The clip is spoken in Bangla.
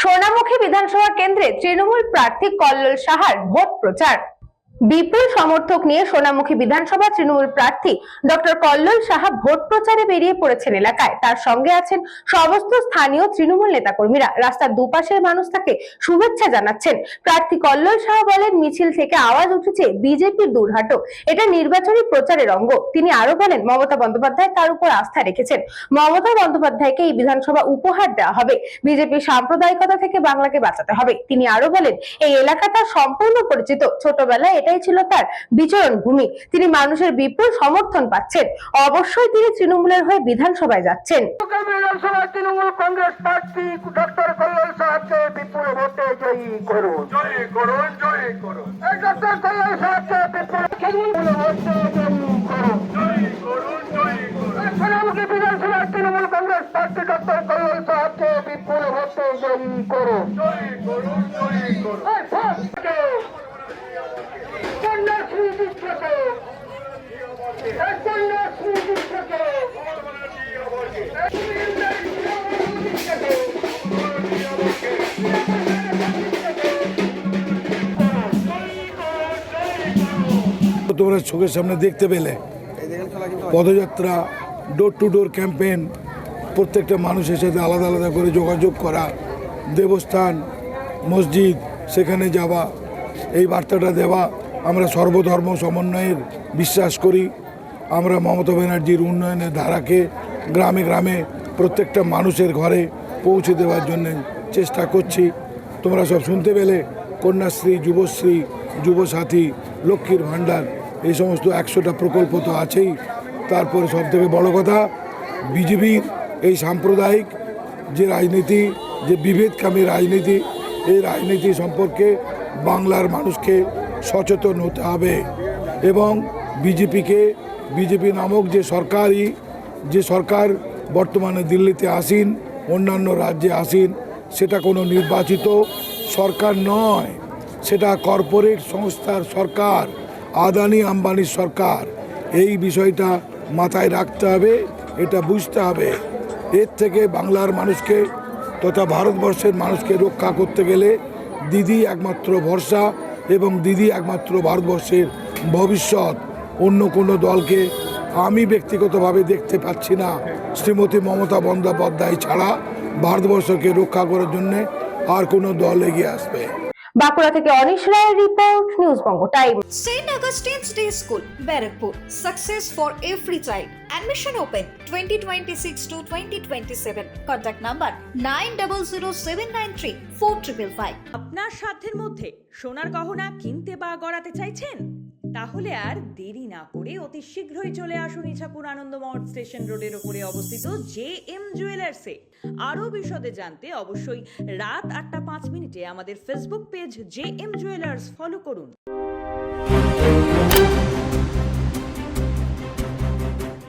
সোনামুখী বিধানসভা কেন্দ্রে তৃণমূল প্রার্থী কল্লোল সাহার ভোট প্রচার। বিপুল সমর্থক নিয়ে সোনামুখী বিধানসভা তৃণমূল প্রার্থী ডক্টর কল্লোল সাহা ভোট প্রচারে বেরিয়ে পড়েছেন এলাকায়। তার সঙ্গে আছেন সমস্ত স্থানীয় তৃণমূল নেতাকর্মীরা। রাস্তার দুপাশের মানুষ তাকে শুভেচ্ছা জানাচ্ছেন। প্রার্থী কল্লোল সাহা বলেন, মিছিল থেকে আওয়াজ উঠেছে বিজেপির দুর্হাটো, এটা নির্বাচনী প্রচারের অঙ্গ। তিনি আরো বলেন, মমতা বন্দ্যোপাধ্যায় তার উপর আস্থা রেখেছেন। মমতা বন্দ্যোপাধ্যায়কে এই বিধানসভা উপহার দেওয়া হবে। বিজেপির সাম্প্রদায়িকতা থেকে বাংলাকে বাঁচাতে হবে। তিনি আরো বলেন, এই এলাকা তার সম্পূর্ণ পরিচিত। ছোটবেলায় এটাই ছিল তার বিচরণ ভূমি। তিনি মানুষের বিপুল সমর্থন পাচ্ছেন। অবশ্যই তিনি তৃণমূলের হয়ে বিধানসভায় যাচ্ছেন। তৃণমূল কংগ্রেস প্রার্থী ডক্টর কল্লোল সাহাকে বিপুল ভোটে জয়ী করুন। জয় করুন, জয় করুন। ডক্টর কল্লোল সাহাকে বিপুল ভোটে জয়ী করুন। জয় করুন, জয় করুন। সোনামুখী বিধানসভার তৃণমূল কংগ্রেস প্রার্থী ডক্টর কল্লোল সাহাকে বিপুল ভোটে জয়ী করুন। জয় করুন, জয় করুন। কন্যাশ্রী বিশ্বকে, কন্যাশ্রী বিশ্বকে, তোমরা চোখের সামনে দেখতে পেলে পদযাত্রা, ডোর টু ডোর ক্যাম্পেইন, প্রত্যেকটা মানুষের সাথে আলাদা আলাদা করে যোগাযোগ করা, দেবস্থান, মসজিদ, সেখানে যাওয়া, এই বার্তাটা দেওয়া। আমরা সর্বধর্ম সমন্বয়ের বিশ্বাস করি। আমরা মমতা ব্যানার্জির উন্নয়নের ধারাকে গ্রামে গ্রামে প্রত্যেকটা মানুষের ঘরে পৌঁছে দেওয়ার জন্য চেষ্টা করছি। তোমরা সব শুনতে পেলে, কন্যাশ্রী, যুবশ্রী, যুবসাথী, লক্ষ্মীর ভাণ্ডার, এই সমস্ত 100টা প্রকল্প তো আছেই। তারপরে সবথেকে বড় কথা, বিজেপির এই সাম্প্রদায়িক যে রাজনীতি, যে বিভেদকামী রাজনীতি, এই রাজনীতি সম্পর্কে বাংলার মানুষকে সচেতন হতে হবে এবং বিজেপি নামক যে সরকার বর্তমানে দিল্লিতে আসীন, অন্যান্য রাজ্যে আসীন, সেটা কোনো নির্বাচিত সরকার নয়, সেটা কর্পোরেট সংস্থার সরকার, আদানি আম্বানির সরকার। এই বিষয়টা মাথায় রাখতে হবে, এটা বুঝতে হবে। এর থেকে বাংলার মানুষকে তথা ভারতবর্ষের মানুষকে রক্ষা করতে গেলে দিদি একমাত্র ভরসা এবং দিদি একমাত্র ভারতবর্ষের ভবিষ্যৎ। অন্য কোনো দলকে আমি ব্যক্তিগতভাবে দেখতে পাচ্ছি না শ্রীমতী মমতা বন্দ্যোপাধ্যায় ছাড়া ভারতবর্ষকে রক্ষা করার জন্য আর কোনো দল এগিয়ে আসবে। বাঁকুড়া থেকে অনিশ রায়ের report, news Banga time. St. Augustine's Day School, Barrackpur. Success for every child. Admission open 2026 to 2027. Contact number 9007934555. আপনার সাধ্যের মধ্যে সোনার গহনা কিনতে বা গড়াতে চাইছেন? তাহলে আর দেরি না করে অতি শীঘ্রই চলে আসুন ইছাপুর আনন্দমঠ স্টেশন রোডের উপরে অবস্থিত JM জুয়েলার্সে। আরও বিশদে জানতে অবশ্যই রাত 8:05 আমাদের Facebook page JM jewellers follow করুন।